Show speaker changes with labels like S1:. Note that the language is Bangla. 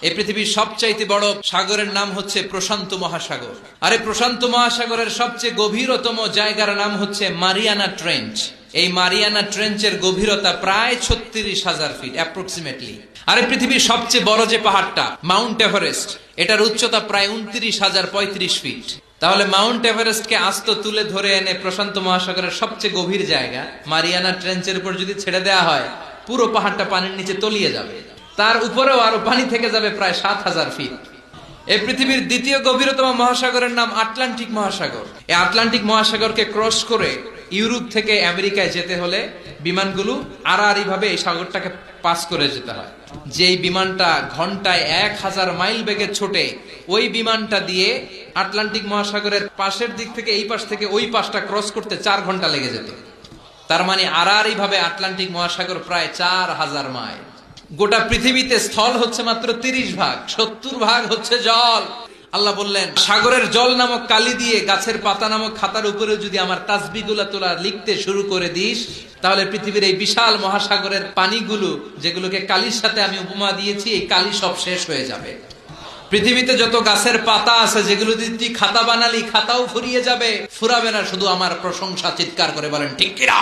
S1: এই পৃথিবীর সবচাইতে বড় সাগরের নাম হচ্ছে প্রশান্ত মহাসাগর। আর এই প্রশান্ত মহাসাগরের সবচেয়ে গভীরতম জায়গার নাম হচ্ছে মারিয়ানা ট্রেঞ্চ। এই মারিয়ানা ট্রেঞ্চের গভীরতা প্রায় 36,000 ফিট অ্যাপ্রক্সিমেটলি। আর এই পৃথিবীর সবচেয়ে বড় যে পাহাড়টা মাউন্ট এভারেস্ট, এটার উচ্চতা প্রায় 29,035 ফিট। তাহলে মাউন্ট এভারেস্টকে আস্ত তুলে ধরে এনে প্রশান্ত মহাসাগরের সবচেয়ে গভীর জায়গা মারিয়ানা ট্রেঞ্চের উপর যদি ছেড়ে দেওয়া হয়, পুরো পাহাড়টা পানির নিচে তলিয়ে যাবে। তার উপরেও আরো পানি থেকে যাবে প্রায় 7,000 ফিট। এই পৃথিবীর দ্বিতীয় গভীরতম মহাসাগরের নাম আটলান্টিক মহাসাগর। এই আটলান্টিক মহাসাগরকে ক্রস করে ইউরোপ থেকে আমেরিকায় যেতে হলে বিমানগুলো আড়াআড়ি ভাবে এই সাগরটাকে পাস করে যেতে হয়। যেই বিমানটা ঘন্টায় 1000 মাইল বেগে ছোটে, ওই বিমানটা দিয়ে আটলান্টিক মহাসাগরের পাশের দিক থেকে এই পাশ থেকে ওই পাশটা ক্রস করতে 4 ঘন্টা লেগে যেত। তার মানে আড়াআড়ি ভাবে আটলান্টিক মহাসাগর প্রায় 4000 মাইল। গোটা পৃথিবীতে স্থল হচ্ছে মাত্র 30 ভাগ, 70 ভাগ হচ্ছে জল। আল্লাহ বললেন, সাগরের জল নামক কালি দিয়ে গাছের পাতা নামক খাতার উপরে যদি আমার তাসবিহগুলো তোলা লিখতে শুরু করে দিস, তাহলে পৃথিবীর এই বিশাল মহাসাগরের পানিগুলো, যেগুলোকে কালির সাথে আমি উপমা দিয়েছি, এই কালি সব শেষ হয়ে যাবে। পৃথিবীতে যত গাছের পাতা আছে, যেগুলো যদি তুই খাতা বানালি, খাতাও ফুরিয়ে যাবে। ফুরাবে না, শুধু আমার প্রশংসা। চিৎকার করে বলেন ঠিক কিনা?